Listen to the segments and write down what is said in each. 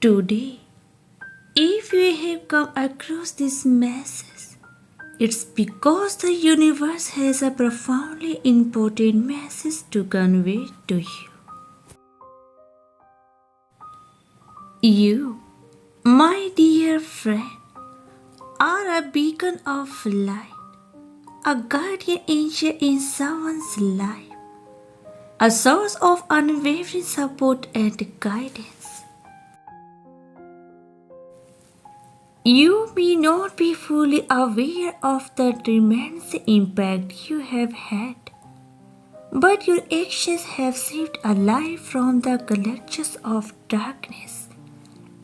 Today, if you have come across this message, it's because the universe has a profoundly important message to convey to you. You, my dear friend, are a beacon of light, a guardian angel in someone's life, a source of unwavering support and guidance. You may not be fully aware of the tremendous impact you have had, but your actions have saved a life from the clutches of darkness.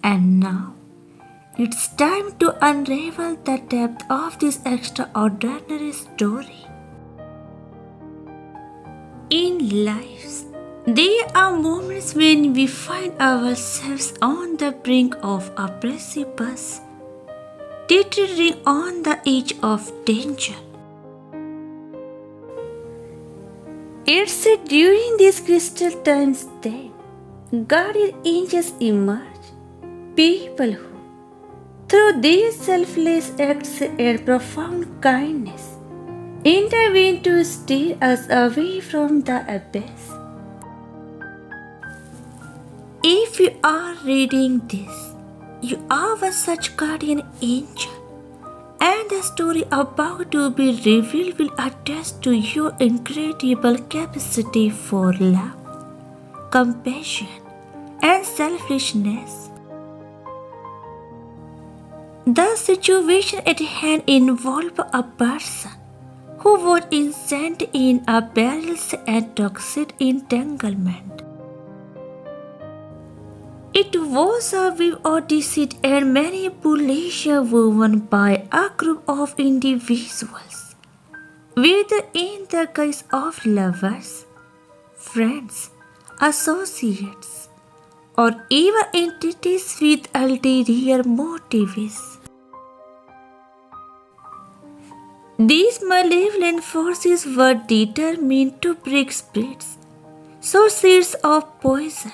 And now, it's time to unravel the depth of this extraordinary story. In life, there are moments when we find ourselves on the brink of a precipice, teetering on the edge of danger. It's during these critical times that guardian angels emerge, people who, through their selfless acts and profound kindness, intervene to steer us away from the abyss. If you are reading this, you are a such guardian angel, and the story about to be revealed will attest to your incredible capacity for love, compassion, and selflessness. The situation at hand involved a person who was entangled in a perilous and toxic entanglement. It was a web of deceit and manipulation woven by a group of individuals, whether in the guise of lovers, friends, associates, or even entities with ulterior motives. These malevolent forces were determined to break spirits, sow seeds of poison,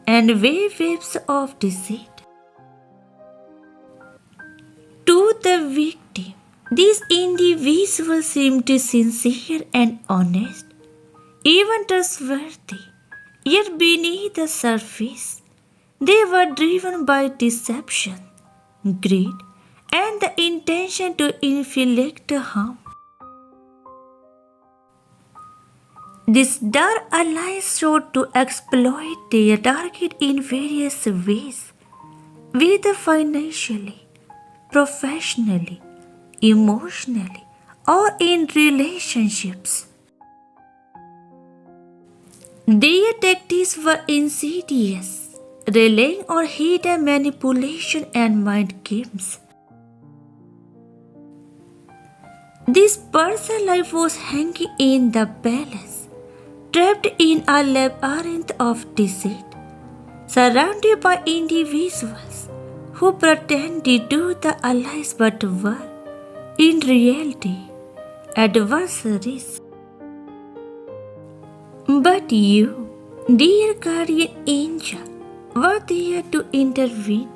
and weave webs of deceit. To the victim, these individuals seemed sincere and honest, even trustworthy, yet beneath the surface, they were driven by deception, greed, and the intention to inflict harm. This dark alliance sought to exploit their target in various ways, whether financially, professionally, emotionally, or in relationships. Their tactics were insidious, relying on hidden manipulation and mind games. This person's life was hanging in the balance, trapped in a labyrinth of deceit, surrounded by individuals who pretended to do the allies but were, in reality, adversaries. But you, dear guardian angel, were there to intervene.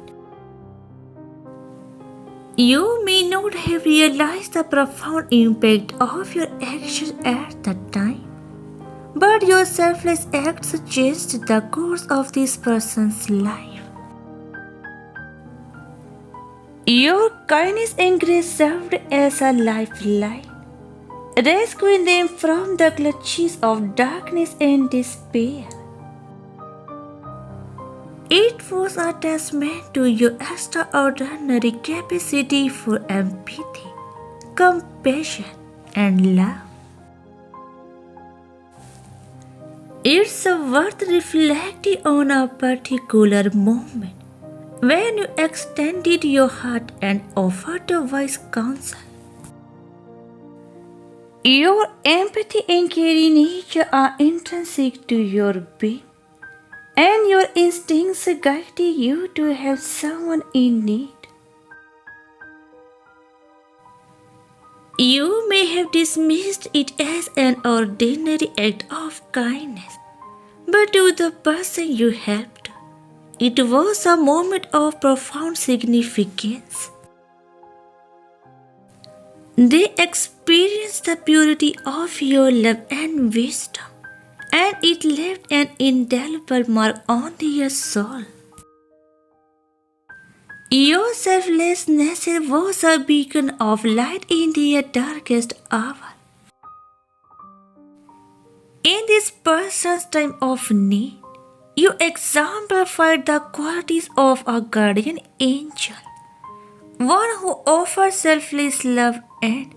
You may not have realized the profound impact of your actions at the time, but your selfless acts changed the course of this person's life. Your kindness and grace served as a lifeline, rescuing them from the clutches of darkness and despair. It was a testament to your extraordinary capacity for empathy, compassion, and love. It's worth reflecting on a particular moment when you extended your heart and offered a wise counsel. Your empathy and caring nature are intrinsic to your being, and your instincts guide you to help someone in need. You may have dismissed it as an ordinary act of kindness, but to the person you helped, It was a moment of profound significance. They experienced the purity of your love and wisdom, and it left an indelible mark on their soul. Your selflessness was a beacon of light in their darkest hour. In this person's time of need, you exemplified the qualities of a guardian angel, one who offers selfless love and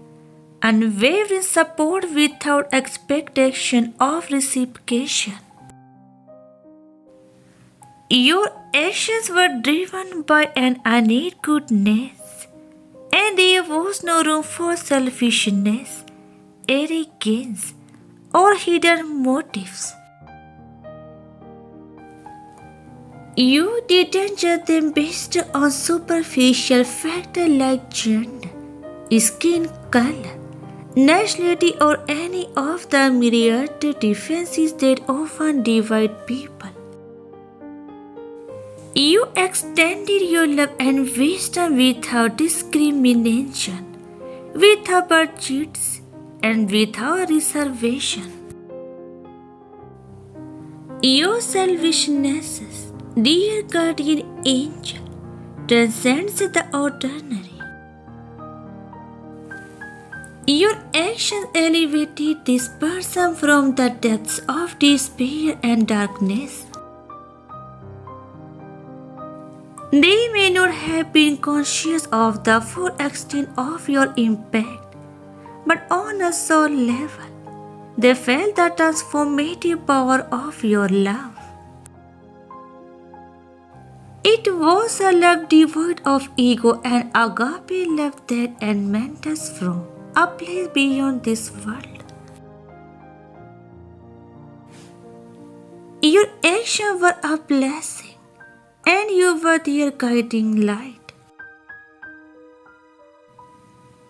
unwavering support without expectation of reciprocation. Your actions were driven by an innate goodness, and there was no room for selfishness, arrogance, or hidden motives. You didn't judge them based on superficial factors like gender, skin color, nationality, or any of the myriad differences that often divide people. You extended your love and wisdom without discrimination, without prejudice, and without reservation. Your selfishness, dear guardian angel, transcends the ordinary. Your actions elevated this person from the depths of despair and darkness. They may not have been conscious of the full extent of your impact, but on a soul level, they felt the transformative power of your love. It was a love devoid of ego and agape love that emanated us from a place beyond this world. Your actions were a blessing, and you were their guiding light.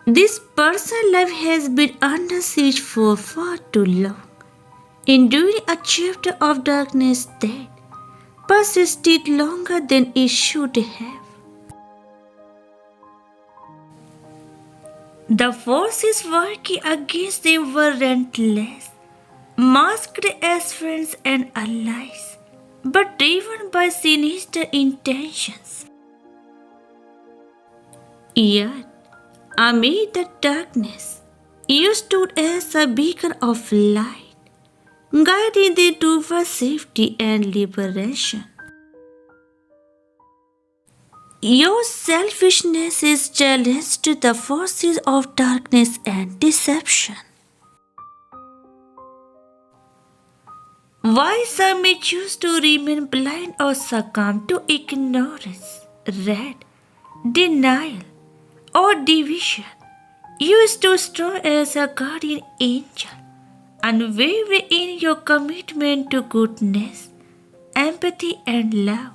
This person's life has been under siege for far too long, enduring a chapter of darkness that persisted longer than it should have. The forces working against them were relentless, masked as friends and allies, but driven by sinister intentions. Yet, amid the darkness, you stood as a beacon of light, guiding them towards safety and liberation. Your selfishness is challenged to the forces of darkness and deception. Why some may choose to remain blind or succumb to ignorance, dread, denial, or division, you stood strong as a guardian angel, unwavering in your commitment to goodness, empathy, and love.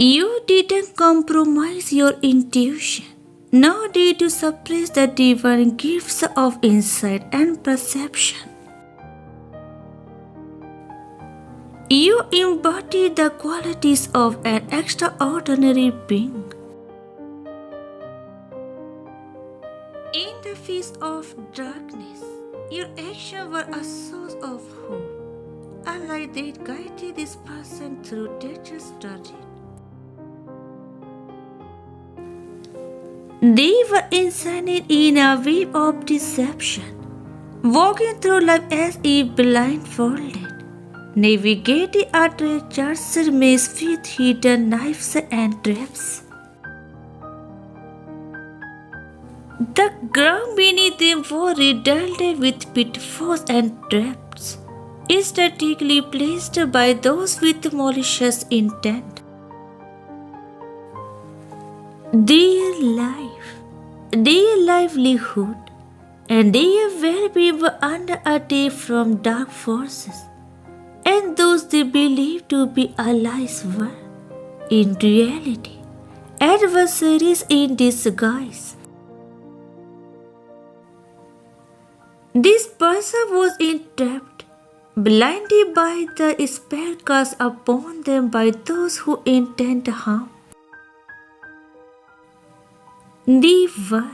You didn't compromise your intuition, nor did you suppress the divine gifts of insight and perception. You embodied the qualities of an extraordinary being. In the face of darkness, your actions were a source of hope, a light that guided this person through dangerous terrain. They were ensnared in a web of deception, walking through life as if blindfolded, navigating a treacherous maze with hidden knives and traps. The ground beneath them was riddled with pitfalls and traps, strategically placed by those with malicious intent. Their livelihood, and their well-being were under attack from dark forces, and those they believed to be allies were, in reality, adversaries in disguise. This person was entrapped blinded by the spell cast upon them by those who intend harm. They were,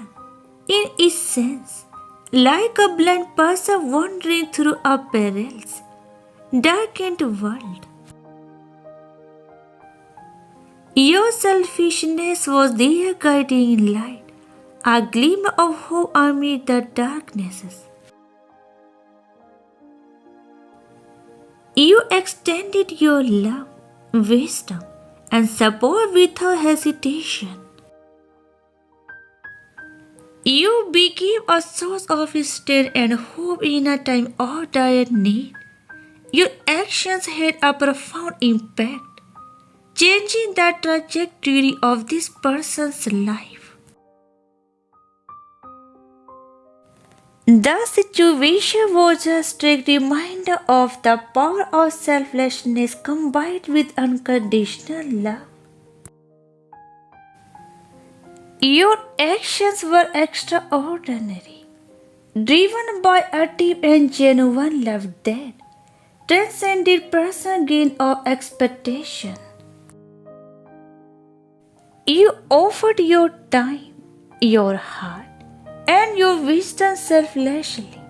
in essence, like a blind person wandering through a perilous, darkened world. Your selfishness was their guiding light, a glimmer of hope amid the darknesses. You extended your love, wisdom, and support without hesitation. You became a source of strength and hope in a time of dire need. Your actions had a profound impact, changing the trajectory of this person's life. The situation was a strict reminder of the power of selflessness combined with unconditional love. Your actions were extraordinary, driven by a deep and genuine love that transcended personal gain or expectation. You offered your time, your heart, and your wisdom selflessly,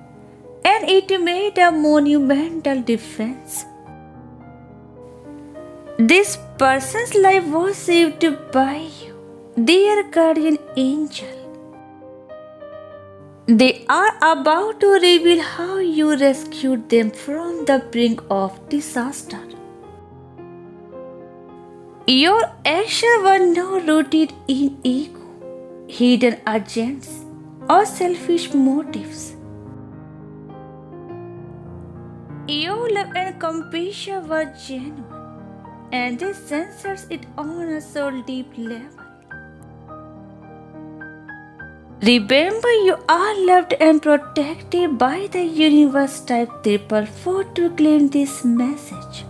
and it made a monumental difference. This person's life was saved by you, their guardian angel. They are about to reveal how you rescued them from the brink of disaster. Your actions were not rooted in ego, hidden agendas, or selfish motives. Your love and compassion were genuine, and they sensed it on a soul deep level. Remember, you are loved and protected by the universe type triple 4 to claim this message.